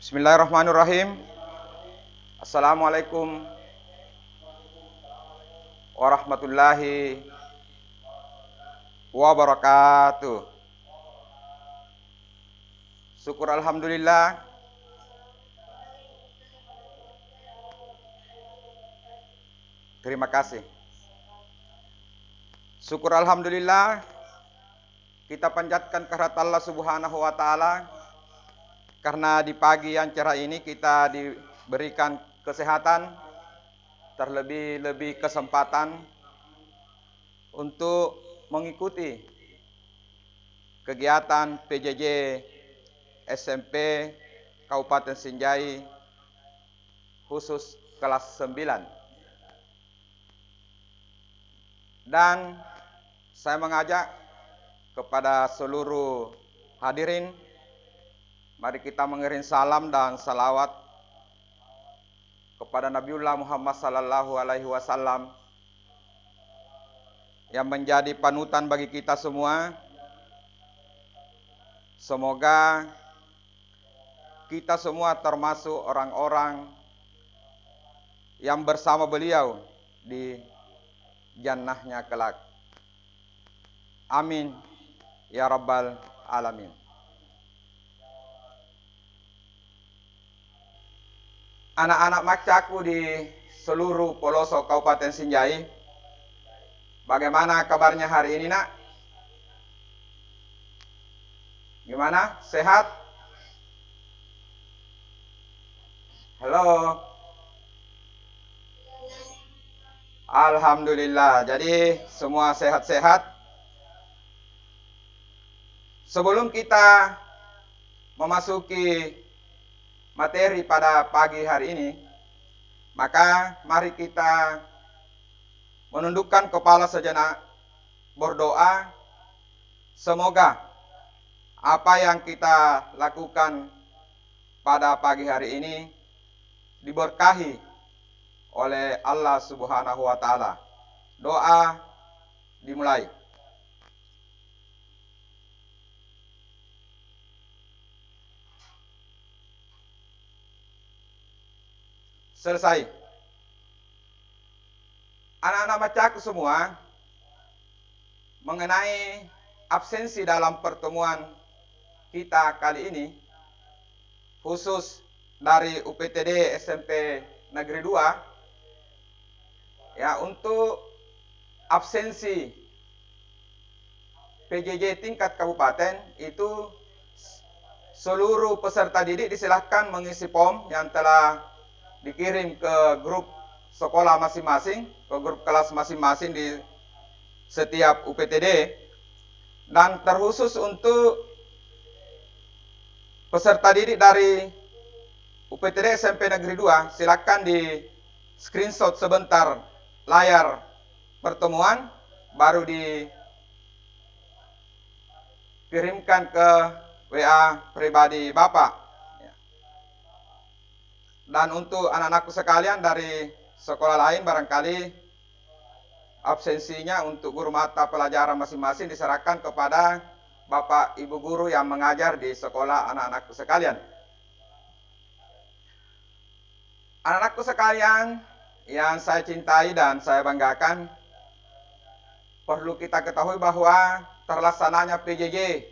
Bismillahirrahmanirrahim. Assalamualaikum warahmatullahi wabarakatuh. Syukur alhamdulillah. Terima kasih. Syukur alhamdulillah kita panjatkan kehadirat Allah Subhanahu wa taala karena di pagi yang cerah ini kita diberikan kesehatan, terlebih-lebih kesempatan untuk mengikuti kegiatan PJJ SMP Kabupaten Sinjai khusus kelas 9. Dan saya mengajak kepada seluruh hadirin, mari kita mengirim salam dan salawat kepada Nabiullah Muhammad sallallahu alaihi wasallam yang menjadi panutan bagi kita semua. Semoga kita semua termasuk orang-orang yang bersama beliau di jannahnya kelak. Amin ya rabbal alamin. Anak-anak Makcaku di seluruh pelosok Kabupaten Sinjai, bagaimana kabarnya hari ini, Nak? Gimana? Sehat? Halo? Alhamdulillah. Jadi semua sehat-sehat. Sebelum kita memasuki materi pada pagi hari ini, maka mari kita menundukkan kepala sejenak, berdoa semoga apa yang kita lakukan pada pagi hari ini diberkahi oleh Allah Subhanahu wa taala. Doa dimulai. Selesai. Anak-anak Makcaku semua, mengenai absensi dalam pertemuan kita kali ini, khusus dari UPTD SMP Negeri 2, ya, untuk absensi PJJ tingkat kabupaten itu seluruh peserta didik disilahkan mengisi form yang telah dikirim ke grup sekolah masing-masing, ke grup kelas masing-masing di setiap UPTD. Dan terkhusus untuk peserta didik dari UPTD SMP Negeri 2, silakan di screenshot sebentar layar pertemuan, baru dikirimkan ke WA pribadi Bapak. Dan untuk anak-anakku sekalian dari sekolah lain, barangkali absensinya untuk guru mata pelajaran masing-masing diserahkan kepada Bapak Ibu guru yang mengajar di sekolah anak-anakku sekalian. Anak-anakku sekalian yang saya cintai dan saya banggakan, perlu kita ketahui bahwa terlaksananya PJJ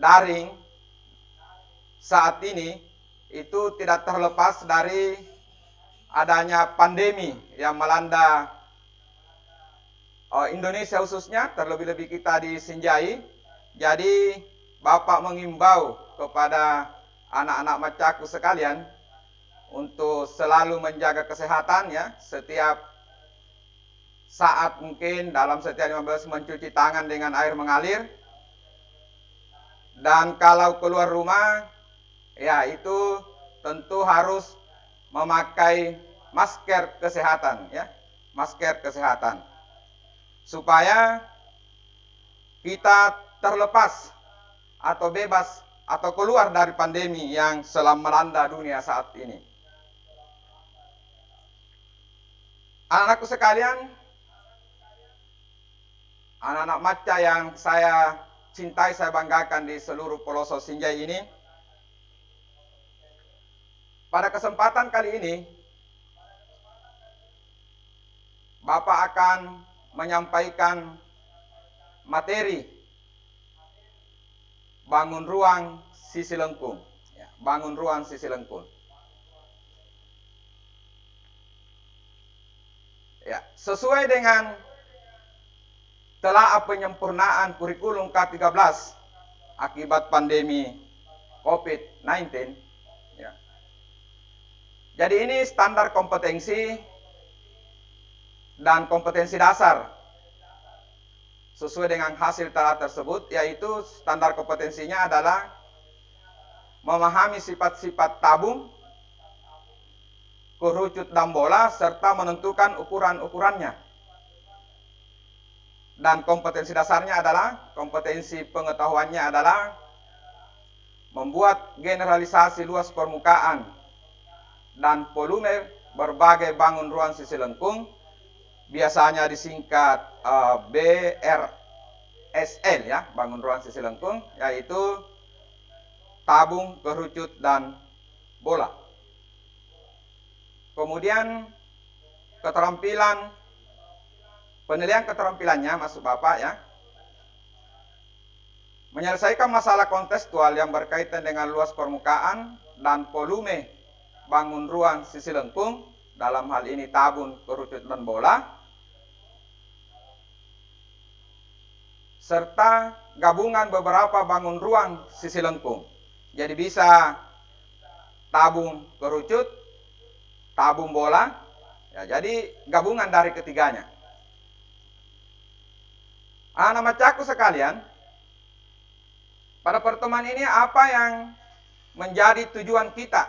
daring saat ini itu tidak terlepas dari adanya pandemi yang melanda Indonesia khususnya, terlebih-lebih kita di Sinjai. Jadi Bapak mengimbau kepada anak-anak Makcaku sekalian untuk selalu menjaga kesehatan, ya, setiap saat mungkin dalam setiap 15 mencuci tangan dengan air mengalir. Dan kalau keluar rumah, ya, itu tentu harus memakai masker kesehatan, ya, masker kesehatan, supaya kita terlepas atau bebas atau keluar dari pandemi yang sedang melanda dunia saat ini. Anak-anakku sekalian, anak-anak Makca yang saya cintai, saya banggakan di seluruh pelosok Sinjai ini, Pada kesempatan kali ini, Bapak akan menyampaikan materi bangun ruang sisi lengkung. Bangun ruang sisi lengkung. Ya, sesuai dengan telaah penyempurnaan kurikulum K13 akibat pandemi COVID-19. Ya. Jadi ini standar kompetensi dan kompetensi dasar sesuai dengan hasil telaah tersebut, yaitu standar kompetensinya adalah memahami sifat-sifat tabung, kerucut dan bola, serta menentukan ukuran-ukurannya. Dan kompetensi dasarnya adalah, kompetensi pengetahuannya adalah membuat generalisasi luas permukaan dan volume berbagai bangun ruang sisi lengkung, biasanya disingkat BRSL ya, bangun ruang sisi lengkung, yaitu tabung, kerucut, dan bola. Kemudian keterampilan, penilaian keterampilannya maksud Bapak ya, menyelesaikan masalah kontekstual yang berkaitan dengan luas permukaan dan volume bangun ruang sisi lengkung, dalam hal ini tabung, kerucut, dan bola, serta gabungan beberapa bangun ruang sisi lengkung. Jadi bisa tabung, kerucut, tabung, bola, ya, jadi gabungan dari ketiganya. Anak-anak Macaku sekalian, pada pertemuan ini apa yang menjadi tujuan kita?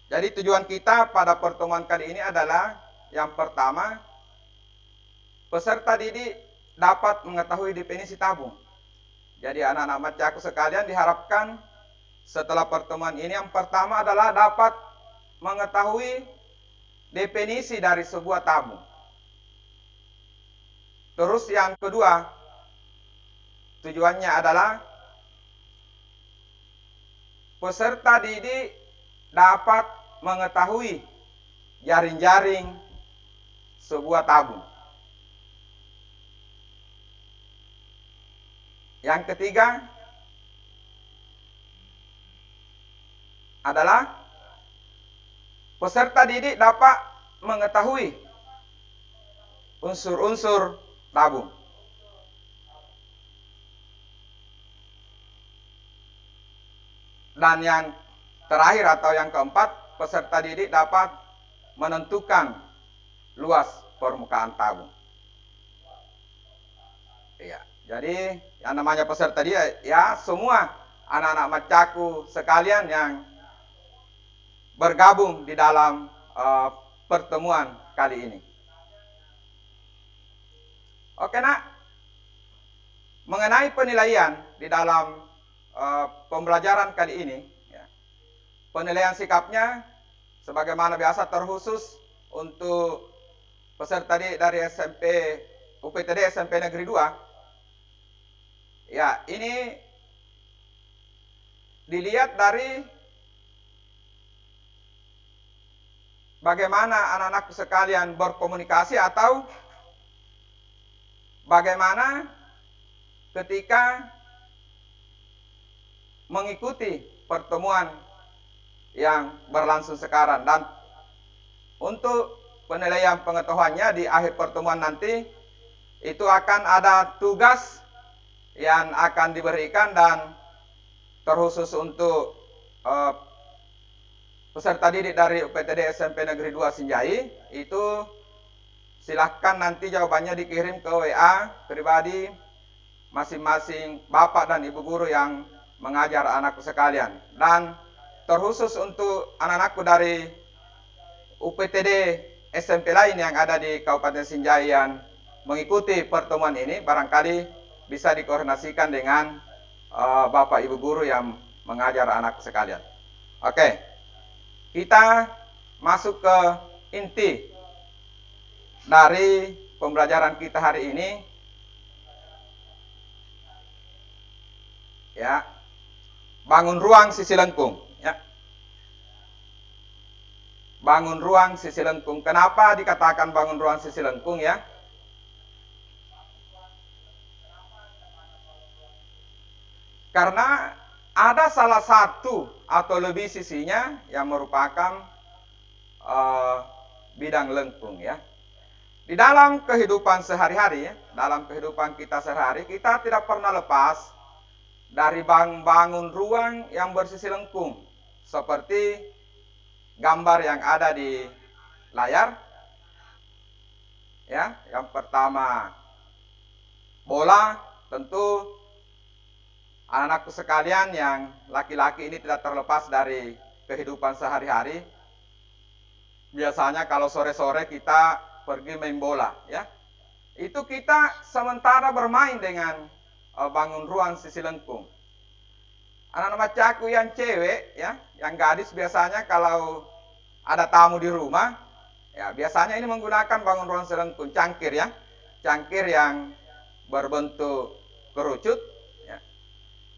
Jadi tujuan kita pada pertemuan kali ini adalah, yang pertama, peserta didik dapat mengetahui definisi tabung. Jadi anak-anak Macaku sekalian diharapkan setelah pertemuan ini, yang pertama adalah dapat mengetahui definisi dari sebuah tabung. Terus yang kedua, tujuannya adalah peserta didik dapat mengetahui jaring-jaring sebuah tabung. Yang ketiga adalah peserta didik dapat mengetahui unsur-unsur tabung. Dan yang terakhir atau yang keempat, peserta didik dapat menentukan luas permukaan tabung. Iya, jadi yang namanya peserta didik ya semua anak-anak Macaku sekalian yang bergabung di dalam pertemuan kali ini. Oke nak, mengenai penilaian di dalam pembelajaran kali ini, ya, penilaian sikapnya sebagaimana biasa terkhusus untuk peserta didik dari SMP UPTD SMP Negeri 2. Ya, ini dilihat dari bagaimana anak-anakku sekalian berkomunikasi atau bagaimana ketika mengikuti pertemuan yang berlangsung sekarang. Dan untuk penilaian pengetahuannya di akhir pertemuan nanti, itu akan ada tugas yang akan diberikan, dan terkhusus untuk peserta didik dari UPTD SMP Negeri 2 Sinjai, itu silahkan nanti jawabannya dikirim ke WA pribadi masing-masing Bapak dan Ibu guru yang mengajar anakku sekalian. Dan terkhusus untuk anak-anakku dari UPTD SMP lain yang ada di Kabupaten Sinjai yang mengikuti pertemuan ini, barangkali bisa dikoordinasikan dengan Bapak Ibu guru yang mengajar anakku sekalian. Oke, kita masuk ke inti dari pembelajaran kita hari ini, ya, bangun ruang sisi lengkung. Ya. bangun ruang sisi lengkung. Kenapa dikatakan bangun ruang sisi lengkung ya? Karena ada salah satu atau lebih sisinya yang merupakan bidang lengkung ya. Di dalam kehidupan sehari-hari, dalam kehidupan kita sehari-hari, kita tidak pernah lepas dari bangun ruang yang bersisi lengkung. Seperti gambar yang ada di layar. Ya, yang pertama bola, tentu anak-anakku sekalian yang laki-laki ini tidak terlepas dari kehidupan sehari-hari. Biasanya kalau sore-sore kita pergi main bola, ya. Itu kita sementara bermain dengan bangun ruang sisi lengkung. Anak-anak macaku yang cewek, ya, yang gadis biasanya kalau ada tamu di rumah, ya biasanya ini menggunakan bangun ruang sisi lengkung, cangkir ya, cangkir yang berbentuk kerucut, ya.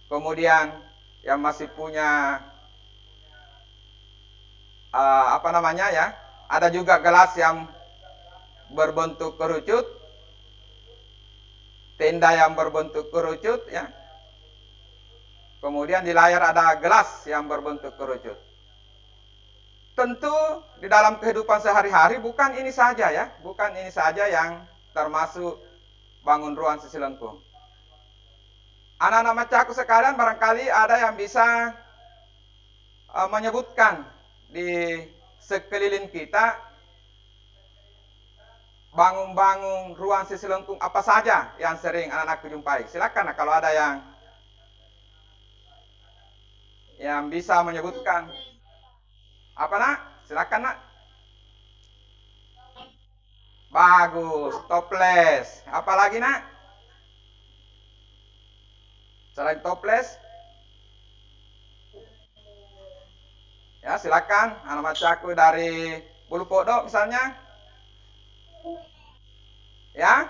Kemudian yang masih punya apa namanya ya, ada juga gelas yang berbentuk kerucut, tenda yang berbentuk kerucut ya. Kemudian di layar ada gelas yang berbentuk kerucut. Tentu di dalam kehidupan sehari-hari bukan ini saja ya, bukan ini saja yang termasuk bangun ruang sisi lengkung. Anak-anak macaku sekalian barangkali ada yang bisa menyebutkan di sekeliling kita bangun ruang sisi lengkung apa saja yang sering anak-anak jumpai. Silakan kalau ada yang bisa menyebutkan. Apa nak? Silakan nak. Bagus, toples. Apa lagi nak? Selain toples? Ya silakan, anak macaku dari Bulu Podok misalnya. Ya.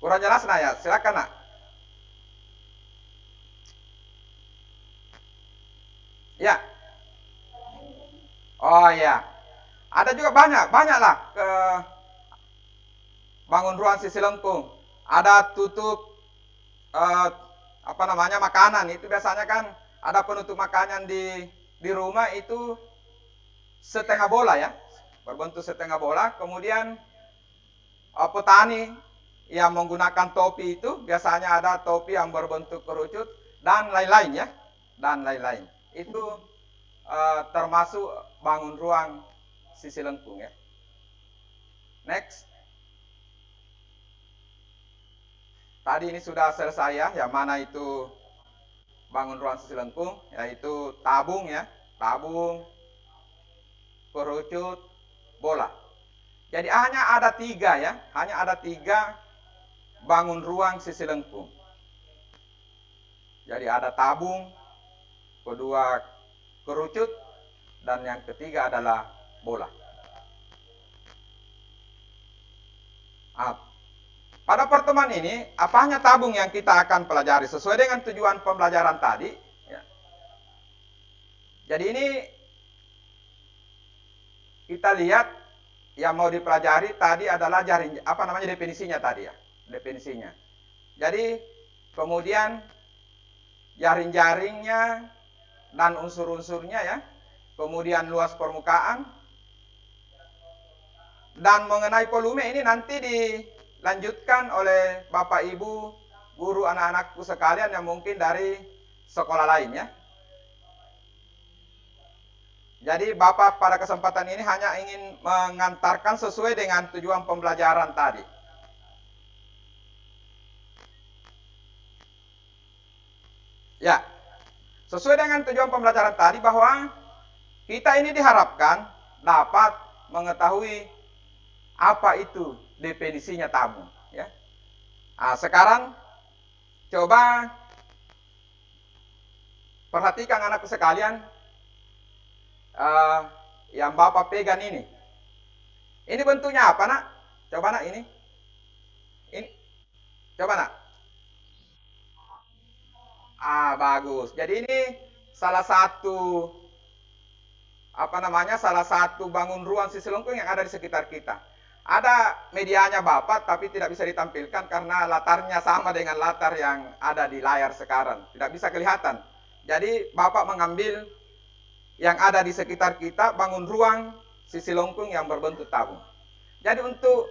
Kurang jelas nak ya, silakan nak. Ya. Oh ya. Ada juga banyaklah ke bangun ruang sisi lengkung. Ada tutup apa namanya makanan, itu biasanya kan ada penutup makanan di rumah itu setengah bola ya, berbentuk setengah bola. Kemudian petani yang menggunakan topi itu biasanya ada topi yang berbentuk kerucut dan lain-lain ya, dan lain-lain. Itu termasuk bangun ruang sisi lengkung ya. Next. Tadi ini sudah selesai ya, yang mana itu bangun ruang sisi lengkung, yaitu tabung ya, tabung, kerucut, bola. Jadi hanya ada 3 ya, hanya ada 3 bangun ruang sisi lengkung. Jadi ada tabung, kedua kerucut, dan yang ketiga adalah bola. Pada pertemuan ini, apa hanya tabung yang kita akan pelajari sesuai dengan tujuan pembelajaran tadi. Ya. Jadi ini kita lihat yang mau dipelajari tadi adalah jaring, apa namanya definisinya tadi ya, definisinya. Jadi kemudian jaring-jaringnya dan unsur-unsurnya ya, kemudian luas permukaan, dan mengenai volume ini nanti dilanjutkan oleh Bapak Ibu guru anak-anakku sekalian yang mungkin dari sekolah lain ya. Jadi Bapak pada kesempatan ini hanya ingin mengantarkan sesuai dengan tujuan pembelajaran tadi. Ya, sesuai dengan tujuan pembelajaran tadi bahwa kita ini diharapkan dapat mengetahui apa itu definisinya tabung ya. Nah, sekarang coba perhatikan anakku sekalian, yang Bapak pegang ini. Ini bentuknya apa nak? Coba nak ini. Coba nak. Bagus. Jadi ini salah satu salah satu bangun ruang sisi lengkung yang ada di sekitar kita. Ada medianya Bapak, tapi tidak bisa ditampilkan karena latarnya sama dengan latar yang ada di layar sekarang. Tidak bisa kelihatan. Jadi Bapak mengambil yang ada di sekitar kita, bangun ruang sisi lengkung yang berbentuk tabung. Jadi untuk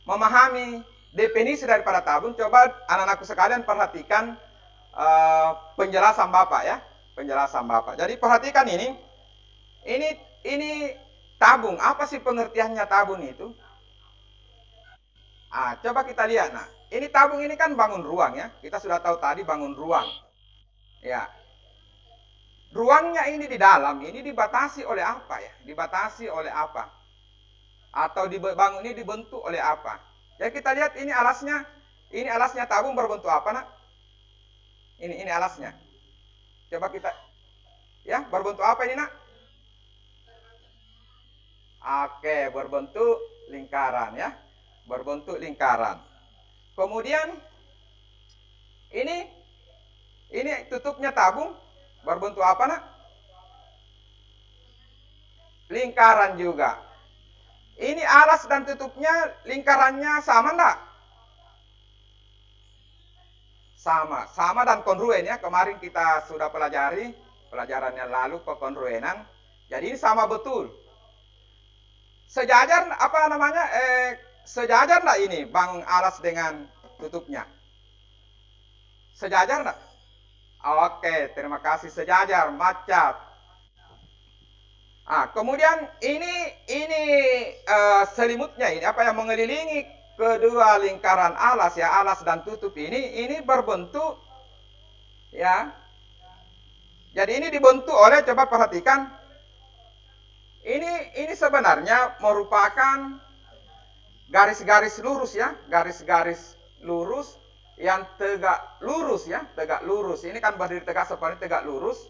memahami definisi daripada tabung, coba anak-anakku sekalian perhatikan penjelasan Bapak ya. Penjelasan Bapak. Jadi perhatikan ini. Ini tabung. Apa sih pengertiannya tabung itu? Coba kita lihat. Nah, ini tabung ini kan bangun ruang ya. Kita sudah tahu tadi bangun ruang. Ya. Ruangnya ini di dalam ini dibatasi oleh apa ya? Dibatasi oleh apa? Atau bangun ini dibentuk oleh apa? Ya kita lihat ini alasnya. Ini alasnya tabung berbentuk apa, Nak? Ini alasnya. Coba kita ya, berbentuk apa ini, Nak? Oke, berbentuk lingkaran ya. Berbentuk lingkaran. Kemudian ini tutupnya tabung berbentuk apa, Nak? Lingkaran juga. Ini alas dan tutupnya lingkarannya sama enggak? Sama dan kongruen ya. Kemarin kita sudah pelajari pelajarannya lalu kekonruenan. Jadi ini sama betul. Sejajar sejajar enggak ini bangun alas dengan tutupnya? Sejajar enggak? Oke, terima kasih, sejajar, macat. Kemudian ini selimutnya ini apa yang mengelilingi kedua lingkaran alas ya, alas dan tutup ini berbentuk ya. Jadi ini dibentuk oleh, coba perhatikan. Ini sebenarnya merupakan garis-garis lurus ya, garis-garis lurus yang tegak lurus ya, tegak lurus. Ini kan berdiri tegak seperti tegak lurus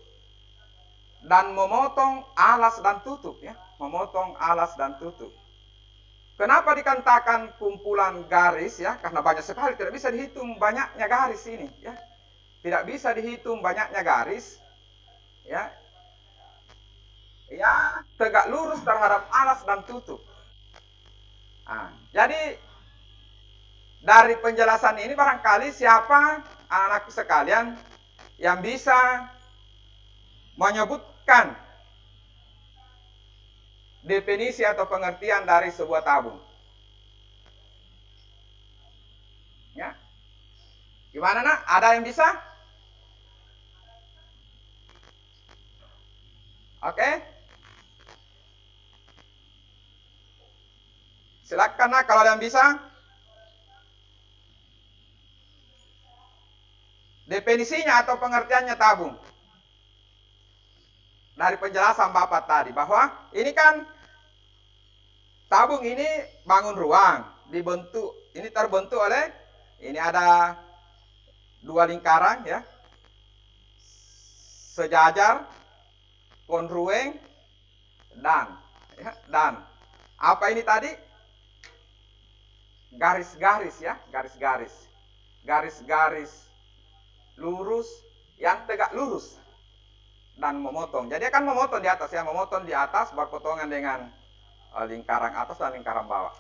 dan memotong alas dan tutup ya, memotong alas dan tutup. Kenapa dikatakan kumpulan garis ya? Karena banyak sekali, tidak bisa dihitung banyaknya garis ini ya. Tidak bisa dihitung banyaknya garis ya. Ya, tegak lurus terhadap alas dan tutup. Jadi dari penjelasan ini barangkali siapa anak-anakku sekalian yang bisa menyebutkan definisi atau pengertian dari sebuah tabung? Ya. Gimana, Nak? Ada yang bisa? Oke. Silakan, Nak, kalau ada yang bisa. Definisinya atau pengertiannya tabung. Dari penjelasan Bapak tadi bahwa ini kan tabung ini bangun ruang, ini terbentuk oleh ini ada dua lingkaran ya. Sejajar, kongruen dan apa ini tadi? Garis-garis ya, garis-garis lurus yang tegak lurus dan memotong. Jadi akan memotong di atas ya, memotong di atas berpotongan dengan lingkaran atas dan lingkaran bawah.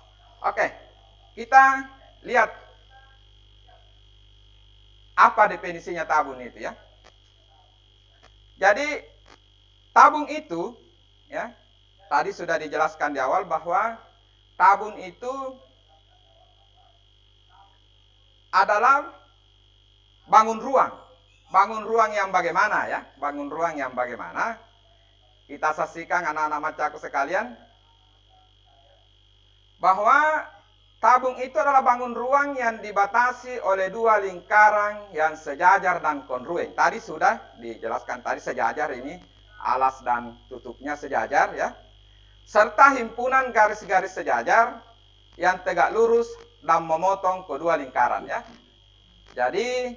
Oke, kita lihat apa definisinya tabung itu ya. Jadi tabung itu ya, tadi sudah dijelaskan di awal bahwa tabung itu adalah bangun ruang. Bangun ruang yang bagaimana ya? Bangun ruang yang bagaimana? Kita saksikan anak-anak macaku sekalian bahwa tabung itu adalah bangun ruang yang dibatasi oleh dua lingkaran yang sejajar dan kongruen. Tadi sudah dijelaskan tadi sejajar ini alas dan tutupnya sejajar ya. Serta himpunan garis-garis sejajar yang tegak lurus dan memotong kedua lingkaran ya. Jadi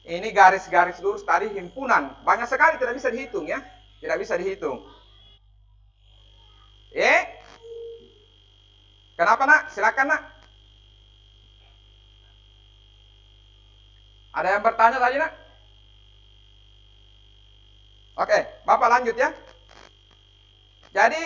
ini garis-garis lurus tadi himpunan. Banyak sekali, tidak bisa dihitung ya. Tidak bisa dihitung. Kenapa, Nak? Silakan, Nak. Ada yang bertanya tadi, Nak? Oke, Bapak lanjut ya. Jadi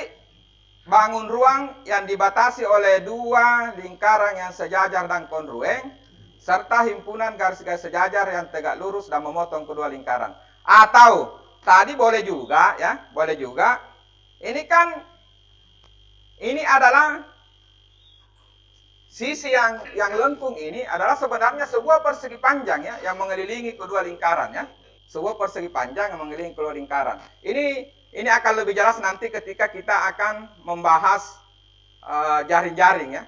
bangun ruang yang dibatasi oleh dua lingkaran yang sejajar dan kongruen, serta himpunan garis-garis sejajar yang tegak lurus dan memotong kedua lingkaran. Atau tadi boleh juga ya, boleh juga. Ini kan ini adalah sisi yang lengkung ini adalah sebenarnya sebuah persegi panjang ya yang mengelilingi kedua lingkaran ya. Sebuah persegi panjang yang mengelilingi kedua lingkaran. Ini akan lebih jelas nanti ketika kita akan membahas jaring-jaring ya.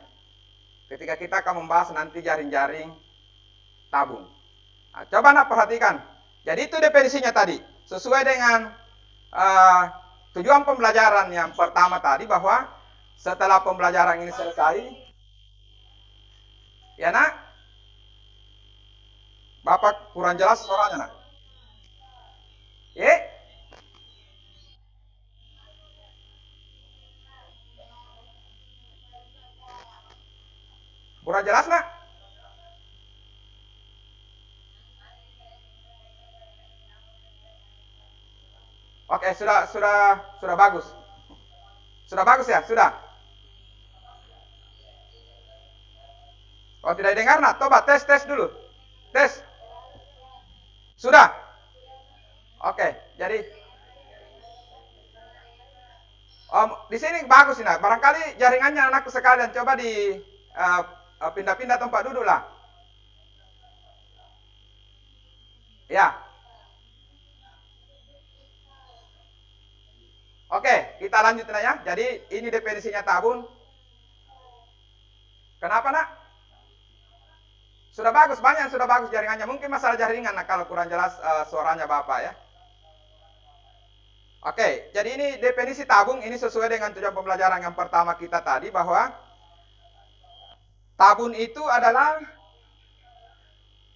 Ketika kita akan membahas nanti jaring-jaring tabung. Nah, coba nak perhatikan. Jadi itu definisinya tadi. Sesuai dengan tujuan pembelajaran yang pertama tadi bahwa setelah pembelajaran ini selesai, ya nak, Bapak kurang jelas suaranya nak. Kurang jelas nak? Oke, sudah bagus. Sudah bagus ya, sudah. Oh, tidak dengar nak? Coba tes dulu. Tes. Sudah. Oke, jadi di sini bagus ini. Barangkali jaringannya anakku sekalian coba di pindah-pindah tempat duduk lah. Ya. Oke, kita lanjutin ya. Jadi ini definisinya tabung. Kenapa nak? Sudah bagus, banyak yang sudah bagus jaringannya. Mungkin masalah jaringan nak kalau kurang jelas suaranya Bapak ya. Oke, jadi ini definisi tabung, ini sesuai dengan tujuan pembelajaran yang pertama kita tadi bahwa tabung itu adalah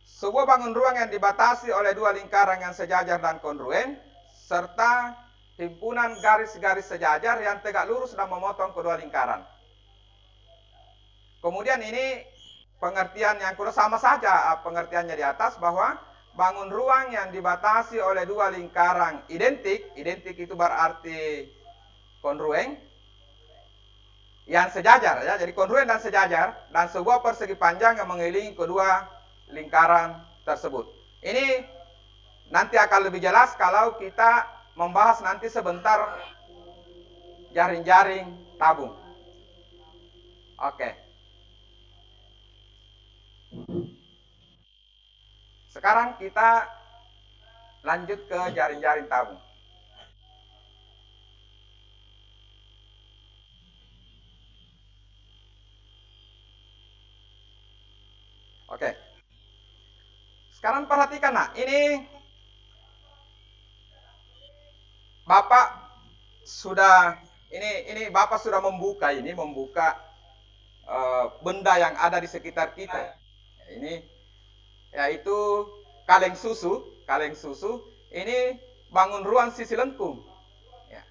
sebuah bangun ruang yang dibatasi oleh dua lingkaran yang sejajar dan kongruen, serta himpunan garis-garis sejajar yang tegak lurus dan memotong kedua lingkaran. Kemudian ini pengertian yang kurang sama saja pengertiannya di atas bahwa bangun ruang yang dibatasi oleh dua lingkaran identik itu berarti kongruen, yang sejajar ya, jadi kongruen dan sejajar, dan sebuah persegi panjang yang mengelilingi kedua lingkaran tersebut. Ini nanti akan lebih jelas kalau kita membahas nanti sebentar jaring-jaring tabung. Oke. Sekarang kita lanjut ke jaring-jaring tabung. Oke. Sekarang perhatikan nak, ini Bapak sudah Bapak sudah membuka benda yang ada di sekitar kita. Ini yaitu kaleng susu. Ini bangun ruang sisi lengkung. Ya.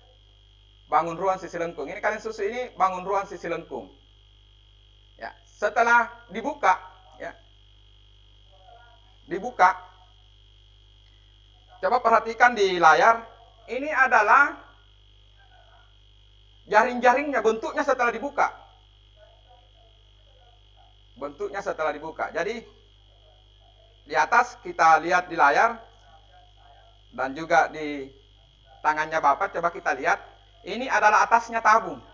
Bangun ruang sisi lengkung. Ini kaleng susu ini bangun ruang sisi lengkung. Ya. Setelah dibuka, ya. Coba perhatikan di layar. Ini adalah jaring-jaringnya, bentuknya setelah dibuka. Jadi di atas kita lihat di layar dan juga di tangannya Bapak, coba kita lihat. Ini adalah atasnya tabung.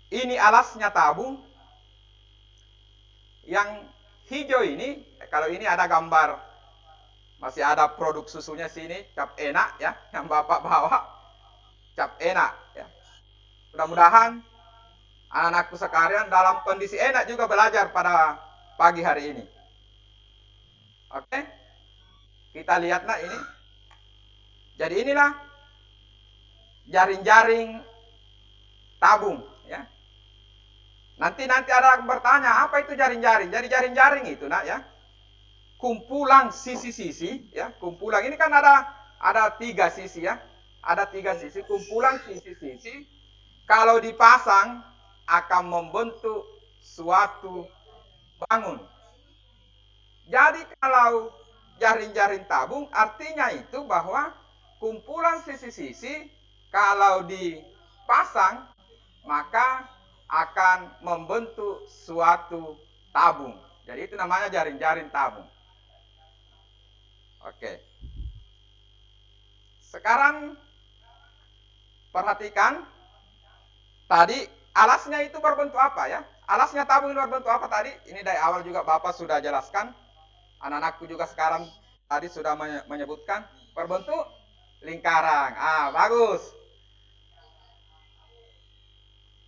Ini alasnya tabung. Yang hijau ini, kalau ini ada gambar, masih ada produk susunya sini, cap enak ya, yang Bapak bawa, cap enak ya. Mudah-mudahan anak-anakku sekalian dalam kondisi enak juga belajar pada pagi hari ini. Oke, kita lihatlah ini. Jadi inilah jaring-jaring tabung ya. Nanti ada yang bertanya, apa itu jaring-jaring? Jadi jaring-jaring itu nak ya, kumpulan sisi-sisi ya. Kumpulan ini kan ada 3 sisi ya. Ada 3 sisi, kumpulan sisi-sisi kalau dipasang akan membentuk suatu bangun. Jadi kalau jaring-jaring tabung artinya itu bahwa kumpulan sisi-sisi kalau dipasang maka akan membentuk suatu tabung. Jadi itu namanya jaring-jaring tabung. Oke. Sekarang perhatikan tadi alasnya itu berbentuk apa ya? Alasnya tabung itu berbentuk apa tadi? Ini dari awal juga Bapak sudah jelaskan. Anak-anakku juga sekarang tadi sudah menyebutkan berbentuk lingkaran. Bagus.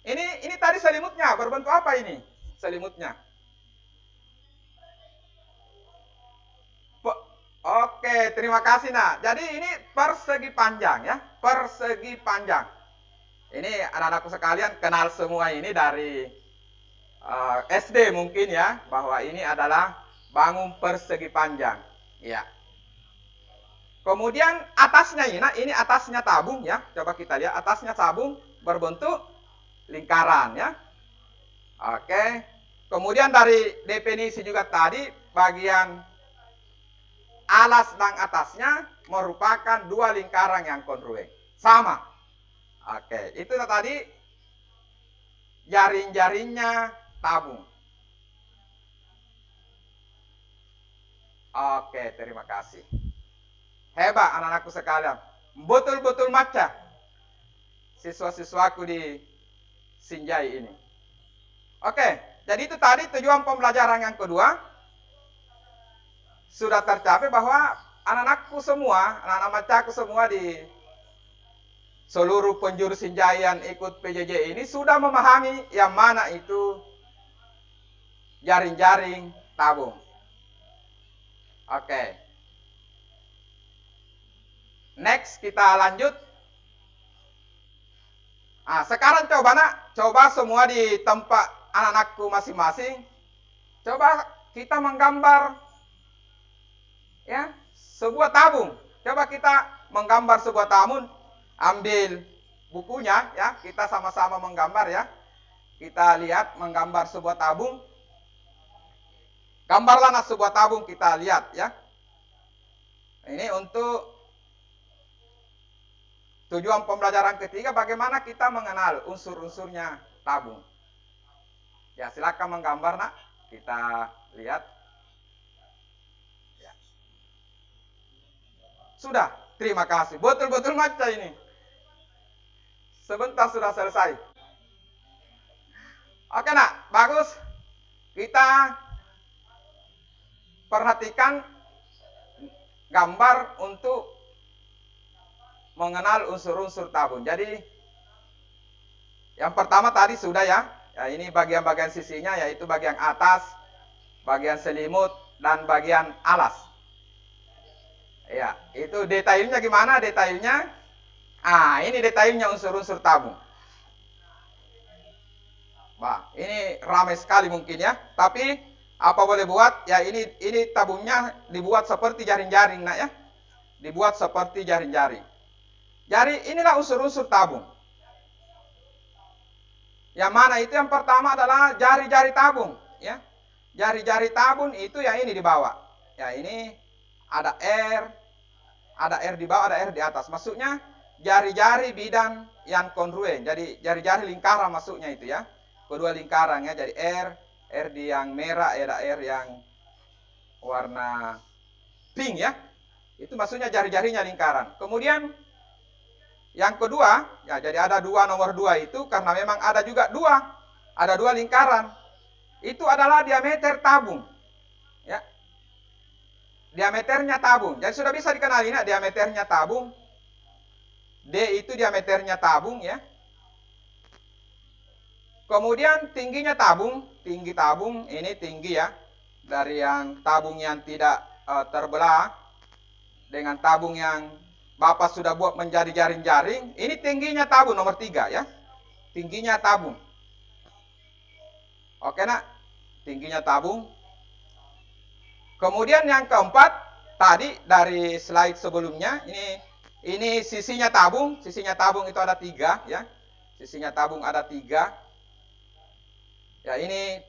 Ini tadi selimutnya berbentuk apa ini? Selimutnya. Oke, terima kasih nak. Jadi ini persegi panjang ya, persegi panjang. Ini anak-anakku sekalian kenal semua ini dari SD mungkin ya, bahwa ini adalah bangun persegi panjang. Ya. Kemudian atasnya ini atasnya tabung ya. Coba kita lihat atasnya tabung berbentuk lingkaran ya. Oke. Kemudian dari definisi juga tadi bagian alas dan atasnya merupakan dua lingkaran yang kongruen. Sama. Oke, itu tadi jaring-jaringnya tabung. Oke, terima kasih. Hebat anak-anakku sekalian. Betul-betul maca siswa-siswaku di Sinjai ini. Oke, jadi itu tadi tujuan pembelajaran yang kedua. Sudah tercapai bahwa anak-anakku semua, anak-anak macaku semua di seluruh penjuru Sinjai yang ikut PJJ ini sudah memahami yang mana itu jaring-jaring tabung. Oke. Next kita lanjut. Sekarang coba semua di tempat anak-anakku masing-masing. Coba kita menggambar ya, sebuah tabung. Coba kita menggambar sebuah tabung. Ambil bukunya ya, kita sama-sama menggambar ya. Kita lihat menggambar sebuah tabung. Gambarlah sebuah tabung kita lihat ya. Ini untuk tujuan pembelajaran ketiga bagaimana kita mengenal unsur-unsurnya tabung. Ya, silakan menggambar nak. Kita lihat. Ya. Sudah, terima kasih. Betul-betul maca ini. Sebentar sudah selesai. Oke nak, bagus. Kita perhatikan gambar untuk mengenal unsur-unsur tabung. Jadi yang pertama tadi sudah ya. Ya, ini bagian-bagian sisinya yaitu bagian atas, bagian selimut dan bagian alas. Ya, itu detailnya gimana? Detailnya ini detailnya unsur-unsur tabung. Ini ramai sekali mungkin ya. Tapi apa boleh buat? Ya ini tabungnya dibuat seperti jaring-jaring nak ya. Dibuat seperti jaring-jaring. Jadi inilah unsur-unsur tabung. Yang mana itu yang pertama adalah jari-jari tabung ya. Jari-jari tabung itu yang ini di bawah. Ya ini ada R di bawah, ada R di atas. Maksudnya jari-jari bidang yang kongruen. Jadi jari-jari lingkaran maksudnya itu ya. Kedua lingkaran ya. Jadi R di yang merah, ada R yang warna pink ya. Itu maksudnya jari-jarinya lingkaran. Kemudian yang kedua, ya jadi ada nomor 2 itu karena memang ada juga ada dua lingkaran. Itu adalah diameter tabung. Ya. Diameternya tabung. Jadi sudah bisa dikenali nah, diameternya tabung. D itu diameternya tabung ya. Kemudian tingginya tabung, tinggi tabung ini tinggi ya. Dari yang tabung yang tidak terbelah dengan tabung yang Bapak sudah buat menjadi jaring-jaring, ini tingginya tabung nomor 3 ya. Tingginya tabung. Oke nak, tingginya tabung. Kemudian yang keempat, tadi dari slide sebelumnya, ini sisinya tabung. Sisinya tabung itu ada 3 ya. Sisinya tabung ada 3. Ya ini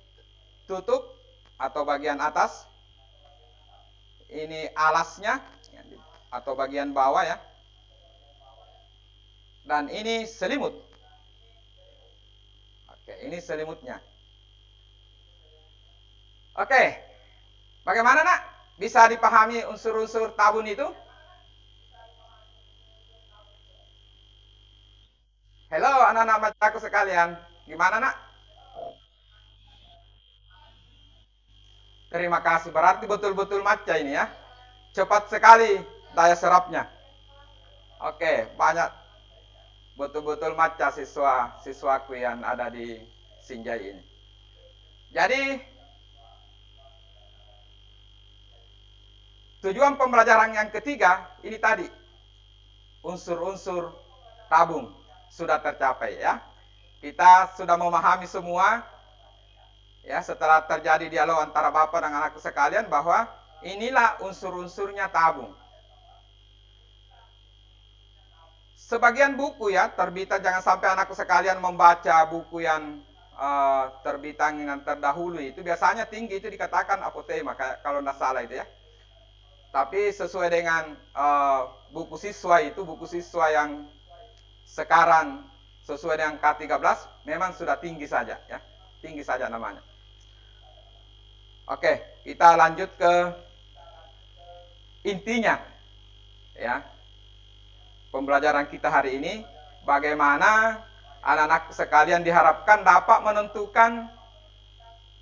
tutup atau bagian atas. ini alasnya atau bagian bawah ya. Dan ini selimut. Oke, ini selimutnya. Oke. Bagaimana, Nak? Bisa dipahami unsur-unsur tabung itu? Halo, anak-anak bacaku sekalian. Gimana, Nak? Terima kasih. Berarti betul-betul maca ini ya. Cepat sekali daya serapnya. Oke, banyak betul-betul maca siswaku yang ada di Sinjai ini. Jadi, tujuan pembelajaran yang ketiga ini tadi. Unsur-unsur tabung sudah tercapai ya. Kita sudah memahami semua ya setelah terjadi dialog antara Bapak dan anakku sekalian bahwa inilah unsur-unsurnya tabung. Sebagian buku ya terbitan, jangan sampai anakku sekalian membaca buku yang terbitan yang terdahulu itu biasanya tinggi itu dikatakan apotema kalau tidak salah itu ya. Tapi sesuai dengan buku siswa itu, buku siswa yang sekarang sesuai dengan K13 memang sudah tinggi saja ya. Tinggi saja namanya. Oke, kita lanjut ke intinya ya. Pembelajaran kita hari ini bagaimana anak-anak sekalian diharapkan dapat menentukan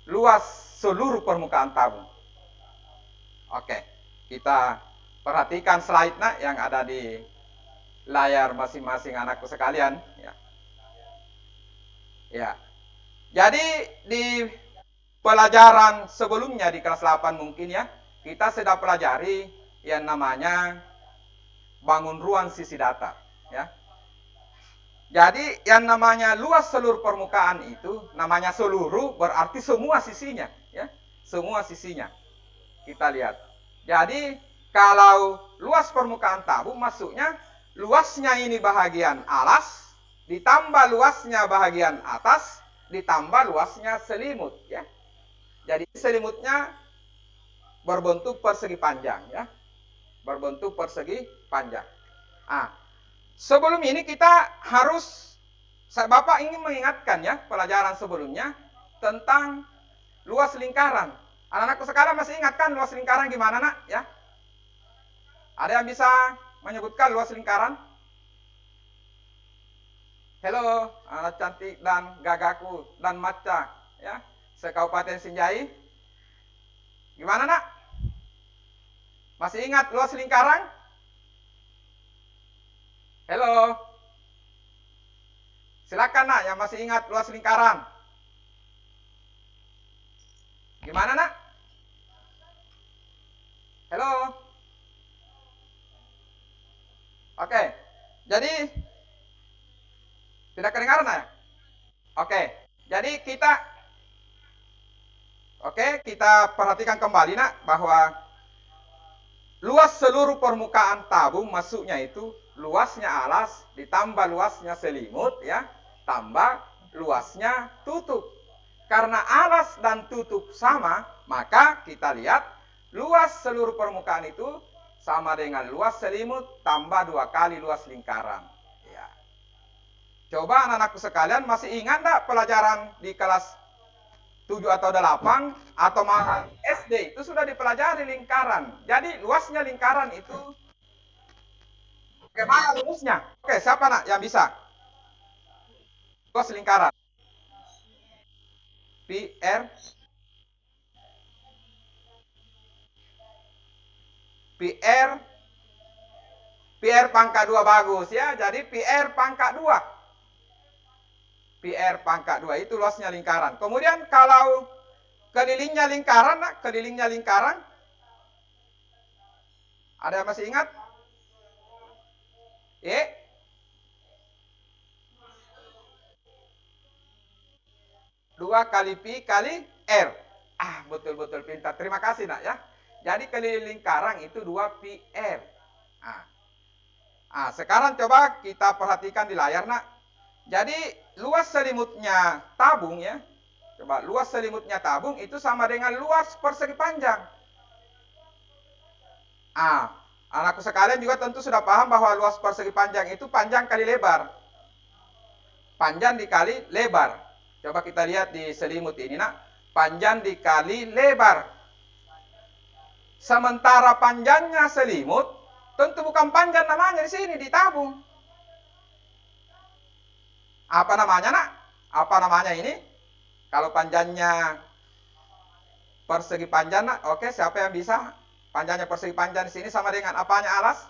luas seluruh permukaan tabung. Oke, kita perhatikan slide-nya yang ada di layar masing-masing anakku sekalian ya. Ya. Jadi di pelajaran sebelumnya di kelas 8 mungkin ya, kita sudah pelajari yang namanya bangun ruang sisi datar ya. Jadi yang namanya luas seluruh permukaan itu namanya seluruh berarti semua sisinya ya. Semua sisinya. Kita lihat. Jadi kalau luas permukaan tabung maksudnya luasnya ini bahagian alas ditambah luasnya bahagian atas ditambah luasnya selimut ya. Jadi selimutnya berbentuk persegi panjang ya. Berbentuk persegi panjang. Ah, sebelum ini kita harus Bapak ingin mengingatkan ya pelajaran sebelumnya tentang luas lingkaran. Anak-anakku sekarang masih ingatkan luas lingkaran gimana, Nak? Ya. Ada yang bisa menyebutkan luas lingkaran? Halo, anak cantik dan gagaku dan maca ya, se-Kabupaten Sinjai. Gimana, Nak? Masih ingat luas lingkaran? Halo. Silakan, Nak, yang masih ingat luas lingkaran. Gimana, Nak? Halo. Oke. Jadi tidak kedengaran ya? Oke. Jadi kita perhatikan kembali Nak bahwa luas seluruh permukaan tabung maksudnya itu luasnya alas ditambah luasnya selimut ya, tambah luasnya tutup. Karena alas dan tutup sama, maka kita lihat luas seluruh permukaan itu sama dengan luas selimut tambah 2 kali luas lingkaran. Ya. Coba anak-anakku sekalian masih ingat enggak pelajaran di kelas 7 atau 8 atau malah SD itu sudah dipelajari lingkaran. Jadi luasnya lingkaran itu bagaimana rumusnya? Oke, siapa Nak yang bisa? Luas lingkaran. PR pangkat 2 bagus ya. Jadi PR pangkat 2. PR pangkat 2 itu luasnya lingkaran. Kemudian kalau kelilingnya lingkaran, Nak, kelilingnya lingkaran. Ada yang masih ingat? 2 kali Pi kali R. Ah, betul-betul pintar. Terima kasih, Nak ya. Jadi keliling lingkaran itu 2 Pi R. Sekarang coba kita perhatikan di layar, Nak. Jadi luas selimutnya tabung ya. Coba luas selimutnya tabung itu sama dengan luas persegi panjang. Anakku sekalian juga tentu sudah paham bahwa luas persegi panjang itu panjang kali lebar. Panjang dikali lebar. Coba kita lihat di selimut ini, nak. Panjang dikali lebar. Sementara panjangnya selimut, tentu bukan panjang namanya di sini, ditabung. Apa namanya, nak? Apa namanya ini? Kalau panjangnya persegi panjang, nak. Oke, siapa yang bisa? Panjangnya persegi panjang di sini sama dengan apanya, alas?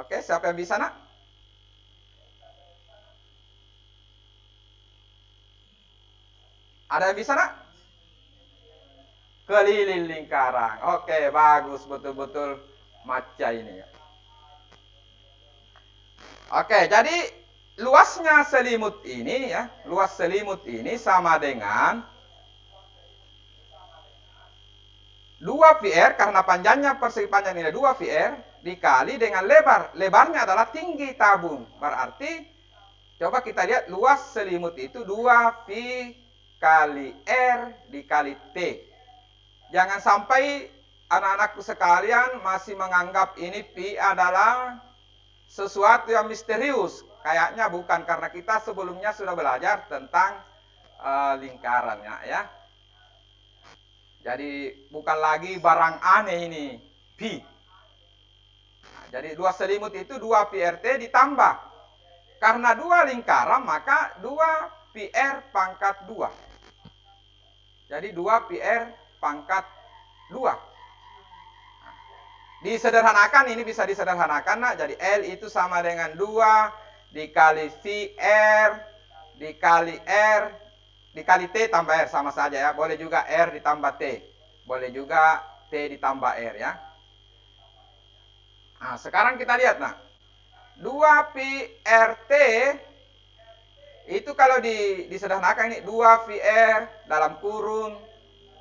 Oke, siapa yang bisa, nak? Ada yang bisa, nak? Keliling lingkaran. Oke, bagus, betul-betul maca ini. Oke, jadi luasnya selimut ini ya, luas selimut ini sama dengan 2 VR karena panjangnya persegi panjang ini 2 VR dikali dengan lebar. Lebarnya adalah tinggi tabung. Berarti coba kita lihat luas selimut itu 2V kali R dikali T. Jangan sampai anak-anakku sekalian masih menganggap ini Pi adalah sesuatu yang misterius. Kayaknya bukan, karena kita sebelumnya sudah belajar tentang lingkarannya ya. Jadi bukan lagi barang aneh ini, Pi. Nah, jadi luas selimut itu 2PRT ditambah. Karena 2 lingkaran maka 2PR pangkat 2. Jadi 2PR pangkat 2. Disederhanakan, ini bisa disederhanakan, nak. Jadi L itu sama dengan 2 dikali VR dikali R dikali T tambah R, sama saja ya. Boleh juga R ditambah T. Boleh juga T ditambah R ya. Nah, sekarang kita lihat, nah. 2PRT itu kalau disederhanakan ini 2VR dalam kurung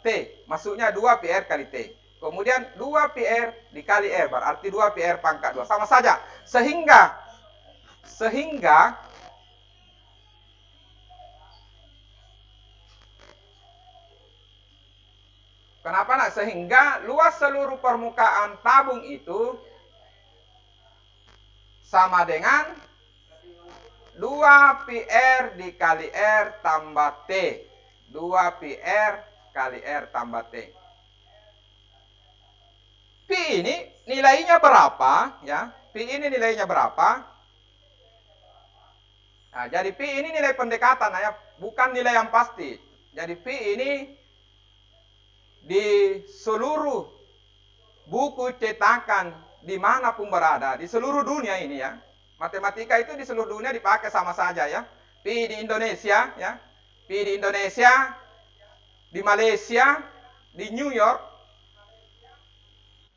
T. Maksudnya 2PR kali T. Kemudian 2PR dikali R, berarti 2PR pangkat 2. Sama saja. Sehingga kenapa, nak? Sehingga luas seluruh permukaan tabung itu sama dengan 2PR dikali R tambah T. 2PR kali R tambah T. Pi ini nilainya berapa ya? Pi ini nilainya berapa? Nah, jadi Pi ini nilai pendekatan ya, bukan nilai yang pasti. Jadi Pi ini di seluruh buku cetakan dimanapun berada, di seluruh dunia ini ya. Matematika itu di seluruh dunia dipakai sama saja ya. Pi di Indonesia ya. Pi di Indonesia, di Malaysia, di New York,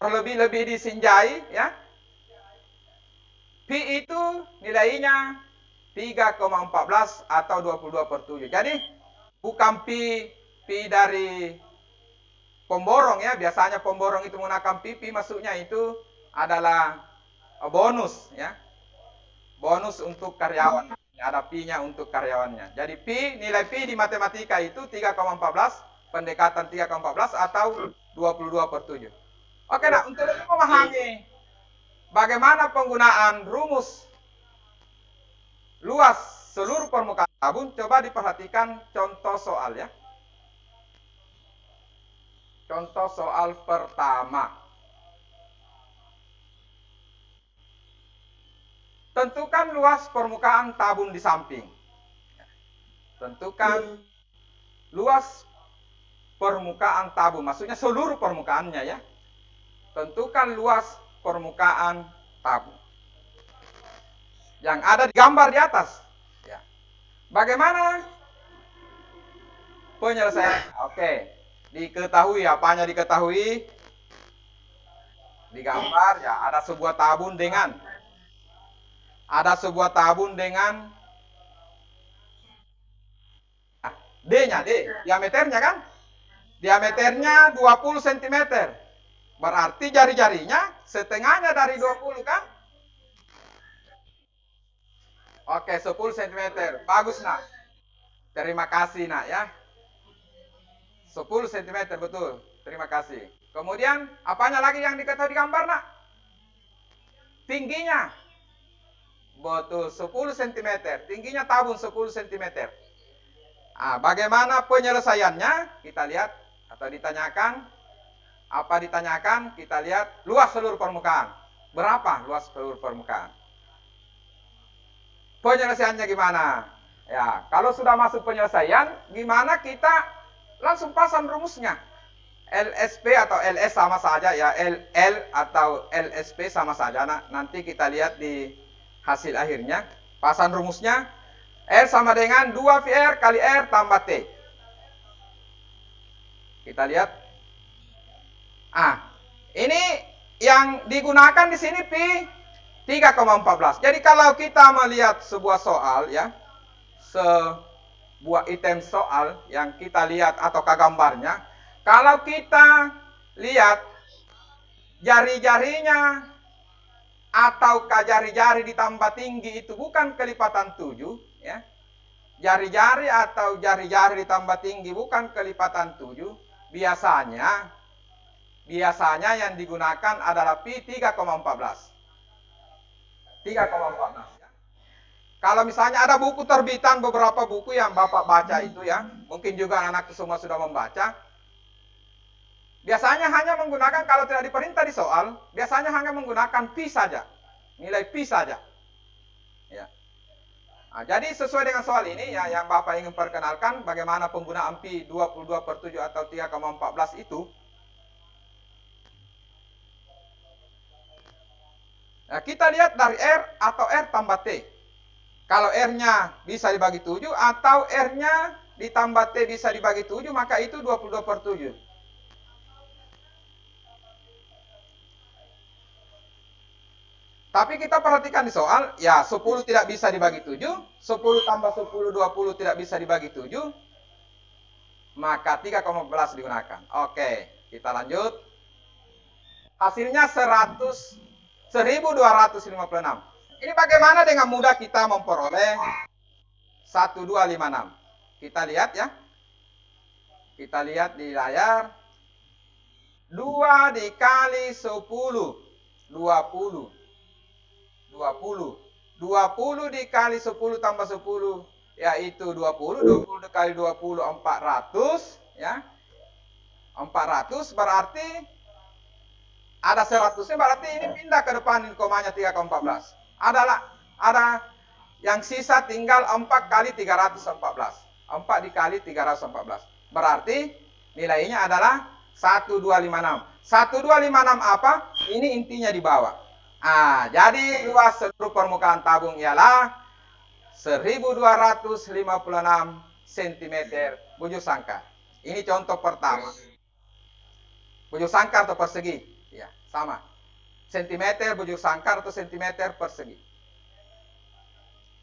terlebih-lebih di Sinjai ya. Pi itu nilainya 3,14 atau 22/7. Jadi bukan pi dari pemborong ya. Biasanya pemborong itu menggunakan pi maksudnya itu adalah bonus ya. Bonus untuk karyawan. Ada pi-nya untuk karyawannya. Jadi nilai pi di matematika itu 3,14, pendekatan 3,14 atau 22/7. Oke, nah, untuk memahami bagaimana penggunaan rumus luas seluruh permukaan tabung, coba diperhatikan contoh soal ya. Contoh soal pertama. Tentukan luas permukaan tabung di samping. Tentukan luas permukaan tabung, maksudnya seluruh permukaannya ya. Tentukan luas permukaan tabung yang ada di gambar di atas. Ya. Bagaimana penyelesaian? Oke, diketahui, apanya diketahui? Di gambar ya, ada sebuah tabung dengan D-nya, diameternya kan? Diameternya 20 cm. Berarti jari-jarinya setengahnya dari 20 kan? Oke, 10 cm. Bagus, nak. Terima kasih, nak ya. 10 cm betul. Terima kasih. Kemudian, apanya lagi yang diketahui di gambar, nak? Tingginya. Betul, 10 cm. Tingginya tabung 10 cm. Bagaimana penyelesaiannya? Kita lihat atau ditanyakan. Apa ditanyakan? Kita lihat luas seluruh permukaan. Berapa luas seluruh permukaan? Penyelesaiannya gimana? Ya, kalau sudah masuk penyelesaian, gimana kita langsung pasang rumusnya? LSP atau LS sama saja ya, LL atau LSP sama saja. Nanti kita lihat di hasil akhirnya. Pasang rumusnya, L sama dengan 2VR kali R tambah T. Kita lihat. Ini yang digunakan di sini pi 3,14. Jadi kalau kita melihat sebuah soal ya, sebuah item soal yang kita lihat atau gambarnya, kalau kita lihat jari-jarinya atau jari-jari ditambah tinggi itu bukan kelipatan 7 ya. Jari-jari atau jari-jari ditambah tinggi bukan kelipatan 7. Biasanya yang digunakan adalah pi 3,14. 3,14 ya. Kalau misalnya ada buku terbitan, beberapa buku yang Bapak baca itu ya, mungkin juga anak semua sudah membaca. Biasanya hanya menggunakan, kalau tidak diperintah di soal, biasanya hanya menggunakan pi saja. Nilai pi saja. Ya. Jadi sesuai dengan soal ini ya, yang Bapak ingin perkenalkan bagaimana penggunaan pi 22/7 atau 3,14 itu. Nah, kita lihat dari R atau R tambah T. Kalau R-nya bisa dibagi 7 atau R-nya ditambah T bisa dibagi 7, maka itu 22/7. Tapi kita perhatikan di soal, ya 10 tidak bisa dibagi 7, 10 tambah 10, 20 tidak bisa dibagi 7, maka 3,14 digunakan. Oke, kita lanjut. Hasilnya 1256. Ini bagaimana dengan mudah kita memperoleh 1256. Kita lihat ya. Kita lihat di layar. 2 dikali 10, 20. 20 dikali 10 tambah 10 yaitu 20. 20 dikali 20 400 ya. 400 berarti ada 100-nya, berarti ini pindah ke depan ini komanya 3,14. Ada yang sisa tinggal 4 kali 314. 4 dikali 314. Berarti nilainya adalah 1256. 1256 apa? Ini intinya di bawah. Jadi luas seluruh permukaan tabung ialah 1256 cm bujur sangkar. Ini contoh pertama. Bujur sangkar atau persegi? Ya, sama. Sentimeter bujur sangkar atau sentimeter persegi.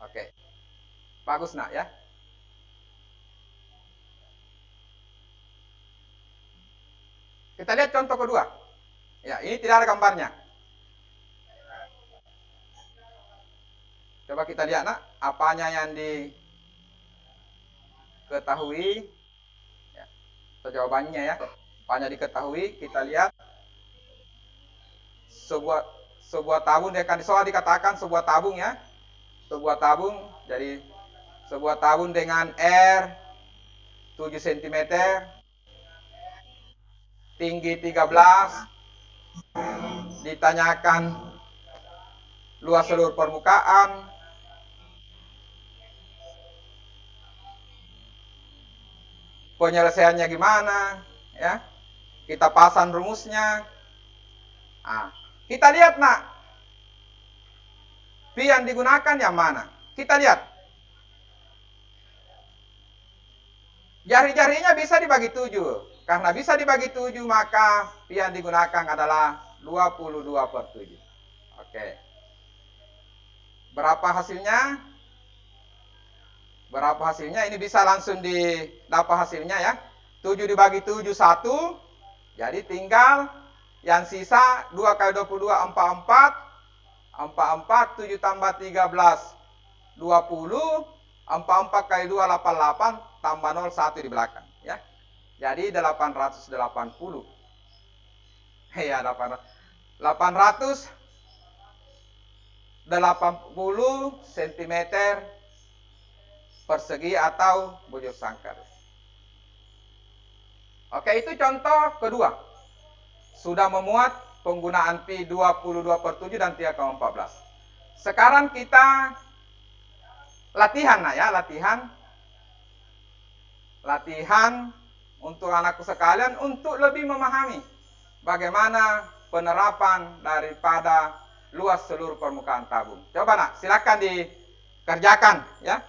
Oke. Bagus nak ya. Kita lihat contoh kedua. Ya, ini tidak ada gambarnya. Coba kita lihat nak, apanya yang diketahui. Ya, atau jawabannya ya. Apanya diketahui, kita lihat. Sebuah tabung, soal dikatakan sebuah tabung ya. Sebuah tabung, jadi sebuah tabung dengan R 7 cm, tinggi 13, ditanyakan luas seluruh permukaan, penyelesaiannya gimana ya, kita pasang rumusnya. Kita lihat nak, pi yang digunakan yang mana? Kita lihat jari-jarinya bisa dibagi 7. Karena bisa dibagi 7 maka pi yang digunakan adalah 22/7. Oke. Berapa hasilnya? Berapa hasilnya? Ini bisa langsung didapat hasilnya ya. 7 dibagi 7 1. Jadi tinggal yang sisa 2 kali 22 44. 44 7 tambah 13 20. 44 kali 2 88 tambah 0 1 di belakang ya. Jadi 880. Ya, 880 cm persegi atau bujur sangkar. Oke, itu contoh kedua. Sudah memuat penggunaan pi 22/7 dan 3,14. Sekarang kita latihan, nah ya, latihan untuk anakku sekalian untuk lebih memahami bagaimana penerapan daripada luas seluruh permukaan tabung. Coba nak, silakan dikerjakan ya.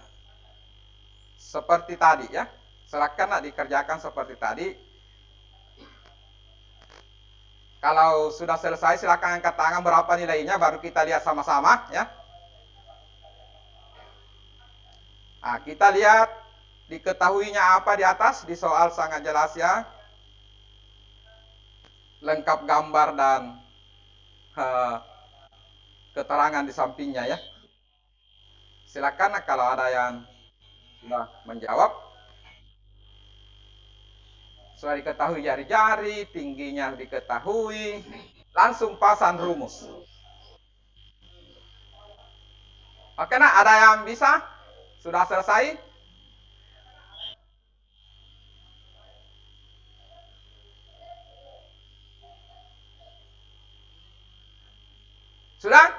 Seperti tadi ya. Silakan nak dikerjakan seperti tadi. Kalau sudah selesai silakan angkat tangan berapa nilainya baru kita lihat sama-sama ya. Nah, kita lihat diketahuinya apa di atas, di soal sangat jelas ya. Lengkap gambar dan keterangan di sampingnya ya. Silakan kalau ada yang sudah menjawab. Sudah diketahui jari-jari, tingginya diketahui. Langsung pasang rumus. Oke nak, ada yang bisa? Sudah selesai? Sudah?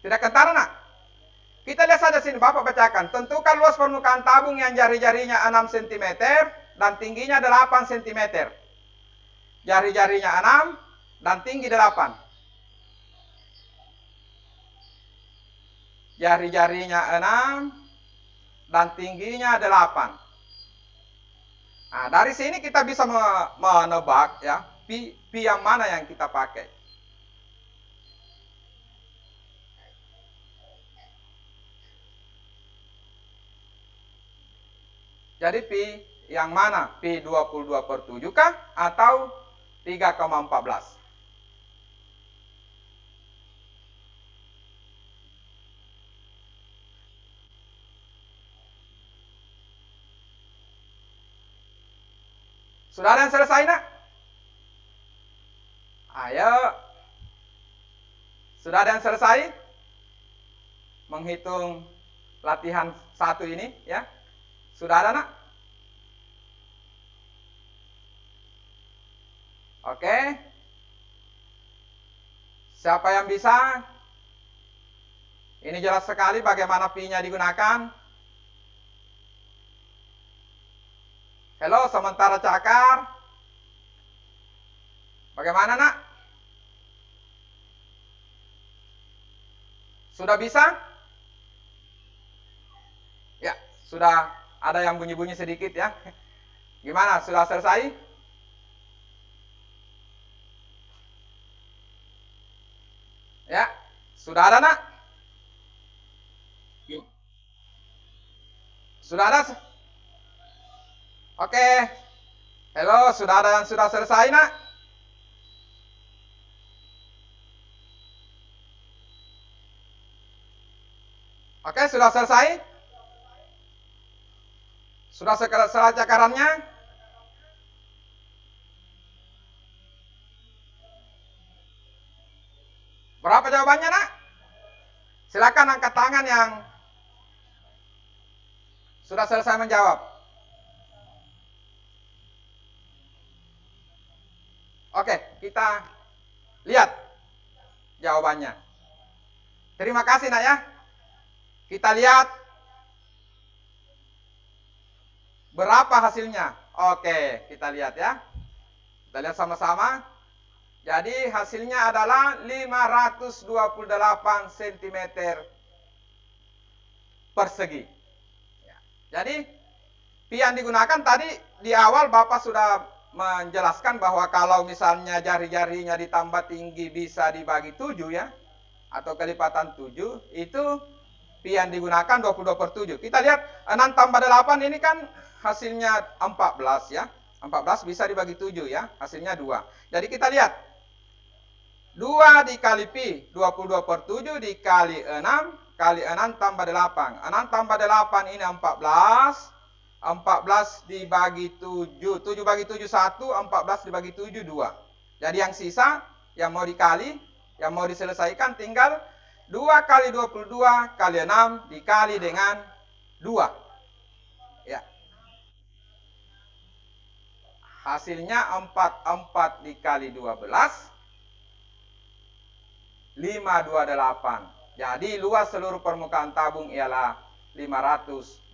Tidak kentara nak? Kita lihat saja sini, Bapak bacakan. Tentukan luas permukaan tabung yang jari-jarinya 6 cm dan tingginya 8 cm. Jari-jarinya 6 dan tinggi 8. Jari-jarinya 6 dan tingginya 8. Nah, dari sini kita bisa menebak ya, pi yang mana yang kita pakai. Jadi pi yang mana? Pi 22/7 kah? Atau 3,14? Sudah ada yang selesai nak? Ayo. Sudah ada yang selesai? Menghitung latihan 1 ini ya. Sudah ada nak? Oke. Siapa yang bisa? Ini jelas sekali bagaimana pi-nya digunakan. Halo, sementara cakar. Bagaimana nak? Sudah bisa? Ya, sudah ada yang bunyi-bunyi sedikit ya. Gimana? Sudah selesai? Ya, sudah ada nak? Sudah ada? Oke. Halo, sudah ada yang sudah selesai nak? Oke, sudah selesai? Sudah selesai cakarannya? Berapa jawabannya nak? Silakan angkat tangan yang sudah selesai menjawab. Oke, kita lihat jawabannya. Terima kasih nak ya. Kita lihat berapa hasilnya. Oke, kita lihat ya. Kita lihat sama-sama. Jadi hasilnya adalah 528 cm persegi. Jadi pi yang digunakan tadi di awal Bapak sudah menjelaskan bahwa kalau misalnya jari-jarinya ditambah tinggi bisa dibagi 7 ya. Atau kelipatan 7 itu pi yang digunakan 22/7. Kita lihat 6 tambah 8 ini kan hasilnya 14 ya. 14 bisa dibagi 7 ya. Hasilnya 2. Jadi kita lihat 2 dikali pi 22/7 dikali 6 kali 6 tambah 8. 6 tambah 8 ini 14. 14 dibagi 7. 7 bagi 7 1. 14 dibagi 7 2. Jadi yang sisa, yang mau dikali, yang mau diselesaikan tinggal 2 kali 22 kali 6 dikali dengan 2. Ya. Hasilnya 44 dikali 12. 528. Jadi luas seluruh permukaan tabung ialah 528.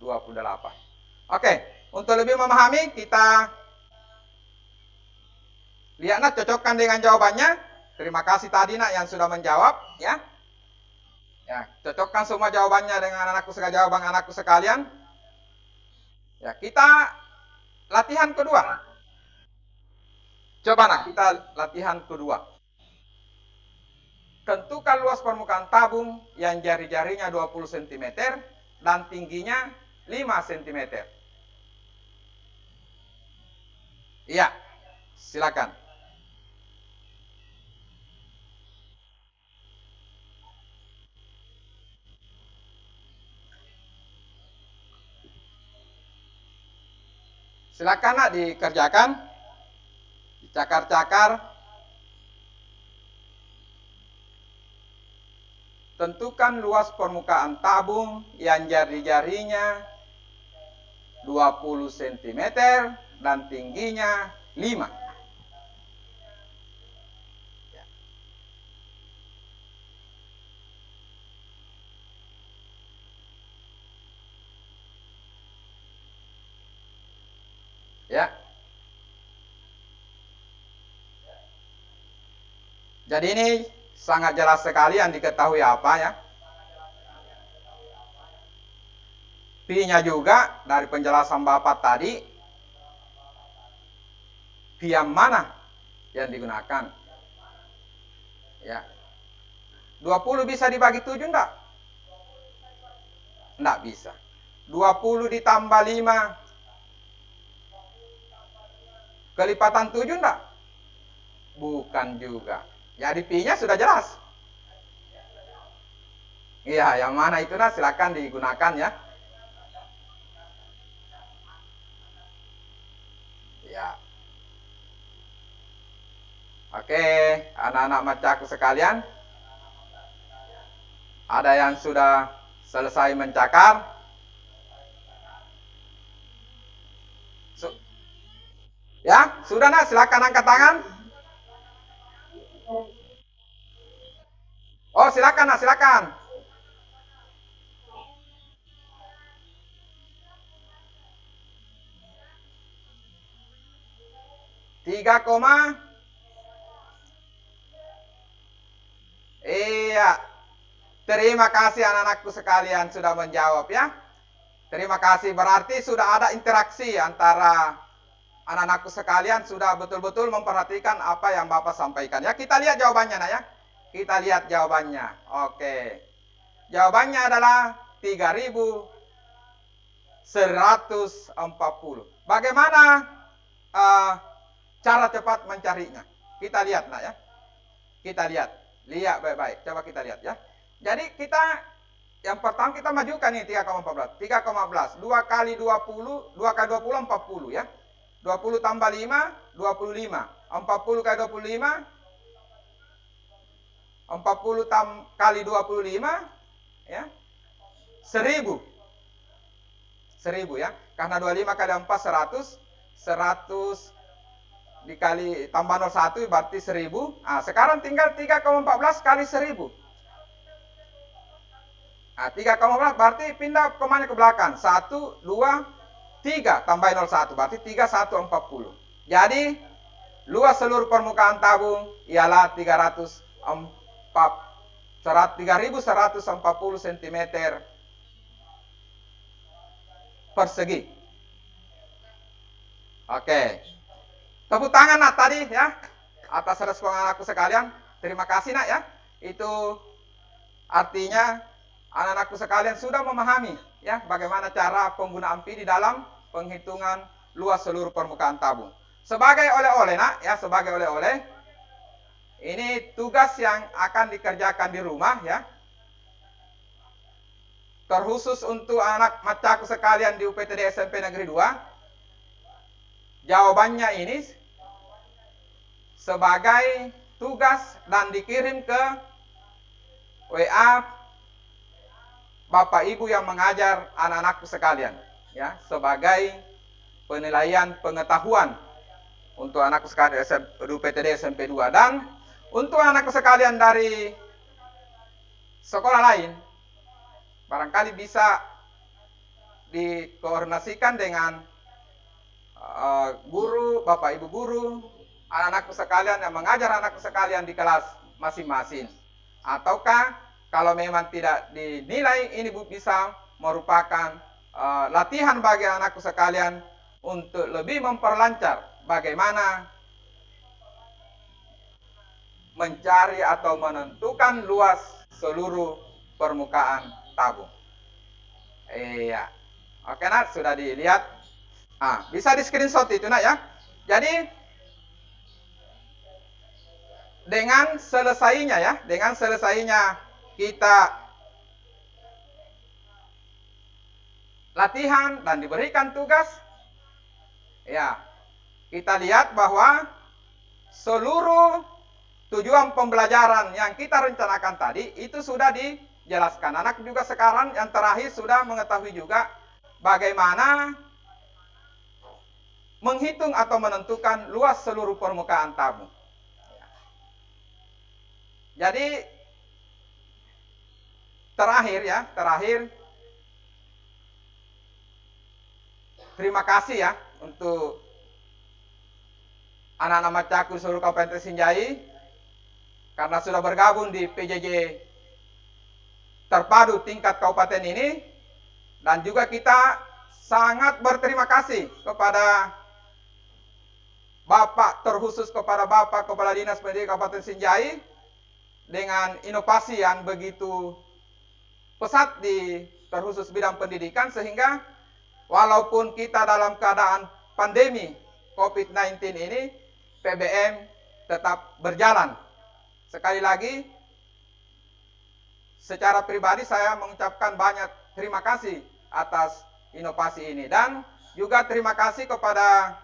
Oke, untuk lebih memahami kita lihat nak, cocokkan dengan jawabannya. Terima kasih tadi nak yang sudah menjawab ya. Ya, cocokkan semua jawabannya dengan jawaban anakku sekalian. Ya, kita latihan kedua. Coba nak kita latihan kedua. Tentukan luas permukaan tabung yang jari-jarinya 20 cm dan tingginya 5 cm. Iya, silakan. Silakan nak dikerjakan. Dicakar-cakar. Tentukan luas permukaan tabung yang jari-jarinya 20 cm dan tingginya 5. Ya. Jadi ini sangat jelas sekali yang diketahui apa ya. Pi-nya juga dari penjelasan Bapak tadi. Pi yang mana yang digunakan? Ya. 20 bisa dibagi 7 enggak? Enggak bisa. 20 ditambah 5 kelipatan 7 enggak? Bukan juga. Jadi Pi-nya sudah jelas. Iya, yang mana itu nah silakan digunakan ya. Ya. Oke, anak-anak macaku sekalian. Ada yang sudah selesai mencakar? Ya, sudah nak, silakan angkat tangan. Oh, silakan nak, silakan. Tiga koma. Iya. Terima kasih anak-anakku sekalian sudah menjawab ya. Terima kasih, berarti sudah ada interaksi antara anak-anakku sekalian, sudah betul-betul memperhatikan apa yang Bapak sampaikan ya. Kita lihat jawabannya nak ya. Kita lihat jawabannya. Oke. Jawabannya adalah 3140. Bagaimana cara cepat mencarinya? Kita lihat nak ya. Kita lihat. Lihat baik-baik. Coba kita lihat ya. Jadi kita yang pertama kita majukan nih 3,14. 3,14. 2 kali 20, 2 kali 20 40 ya. 20 tambah 5, 25. 40 kali 25, 40 kali 25 ya. 1000. 1000 ya. Karena 25 kali 4 100. 100 dikali tambah 01 berarti 1000. Nah, sekarang tinggal 3,14 kali 1000. Nah, 3,14 berarti pindah komanya ke belakang. 1, 2, 3 tambah 01 berarti 3140. Jadi luas seluruh permukaan tabung ialah 3140 cm persegi. Oke. Tepuk tangan nak tadi ya atas respon anakku sekalian. Terima kasih nak ya. Itu artinya anak-anakku sekalian sudah memahami ya bagaimana cara penggunaan Pi di dalam penghitungan luas seluruh permukaan tabung. Sebagai oleh-oleh nak ya, sebagai oleh-oleh. Ini tugas yang akan dikerjakan di rumah ya. terkhusus untuk anak macaku sekalian di UPTD SMP Negeri 2, jawabannya ini sebagai tugas dan dikirim ke WA Bapak Ibu yang mengajar anak-anakku sekalian, ya, sebagai penilaian pengetahuan untuk anakku sekalian UPTD SMP 2. Dan untuk anakku sekalian dari sekolah lain, barangkali bisa dikoordinasikan dengan guru, Bapak Ibu guru, anak-anakku sekalian yang mengajar anakku sekalian di kelas masing-masing. Ataukah kalau memang tidak dinilai ini bisa merupakan latihan bagi anakku sekalian untuk lebih memperlancar bagaimana mencari atau menentukan luas seluruh permukaan tabung. Iya. Oke nak, sudah dilihat. Bisa di screenshot itu nak ya. Jadi dengan selesainya kita latihan dan diberikan tugas, ya, kita lihat bahwa seluruh tujuan pembelajaran yang kita rencanakan tadi itu sudah dijelaskan. Anak juga sekarang yang terakhir sudah mengetahui juga bagaimana menghitung atau menentukan luas seluruh permukaan tabung. Jadi terakhir terima kasih ya untuk anak-anak macaku seluruh Kabupaten Sinjai karena sudah bergabung di PJJ terpadu tingkat kabupaten ini, dan juga kita sangat berterima kasih kepada Bapak, terkhusus kepada Bapak Kepala Dinas Pendidikan Kabupaten Sinjai dengan inovasi yang begitu pesat di terkhusus bidang pendidikan, sehingga walaupun kita dalam keadaan pandemi COVID-19 ini, PBM tetap berjalan. Sekali lagi, secara pribadi saya mengucapkan banyak terima kasih atas inovasi ini, dan juga terima kasih kepada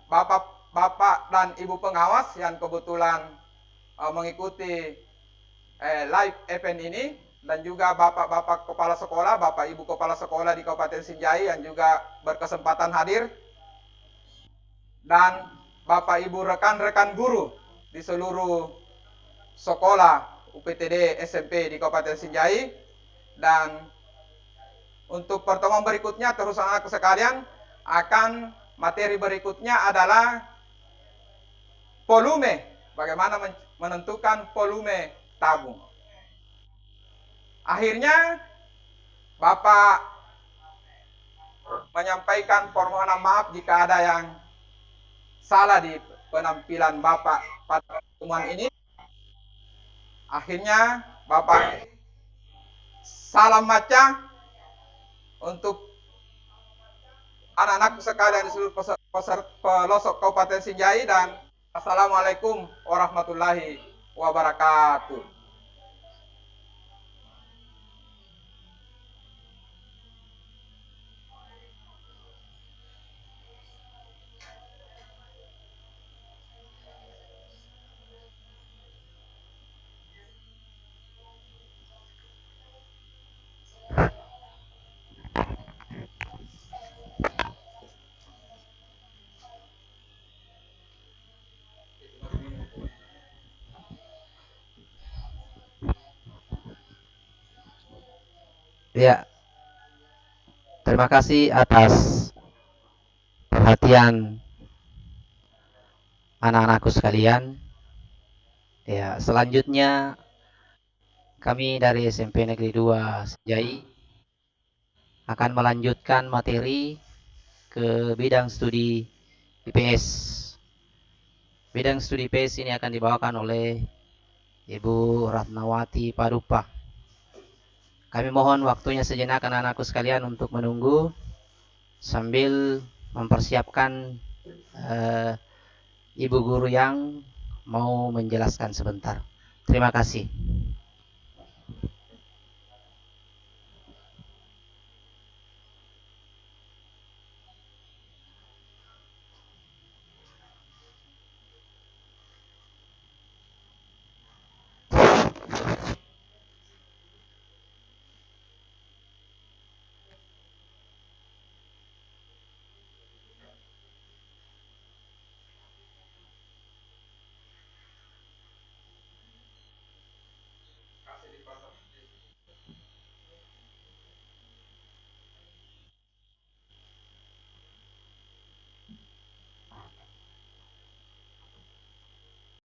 Bapak dan Ibu pengawas yang kebetulan mengikuti live event ini, dan juga Bapak-Bapak Kepala Sekolah, Bapak Ibu Kepala Sekolah di Kabupaten Sinjai yang juga berkesempatan hadir, dan Bapak Ibu rekan-rekan guru di seluruh sekolah UPTD SMP di Kabupaten Sinjai. Dan untuk pertemuan berikutnya terus anak sekalian, akan materi berikutnya adalah volume, bagaimana menentukan volume tabung. Akhirnya Bapak menyampaikan permohonan maaf jika ada yang salah di penampilan Bapak pada pertemuan ini. Akhirnya Bapak salam maca untuk anak-anak sekalian di seluruh pelosok Kabupaten Sinjai, dan Assalamualaikum warahmatullahi wabarakatuh. Ya, terima kasih atas perhatian anak-anakku sekalian. Ya, selanjutnya kami dari SMP Negeri 2 Sinjai akan melanjutkan materi ke bidang studi IPS. Bidang studi IPS ini akan dibawakan oleh Ibu Ratnawati Padupa. Kami mohon waktunya sejenak anak-anakku sekalian untuk menunggu sambil mempersiapkan ibu guru yang mau menjelaskan sebentar. Terima kasih.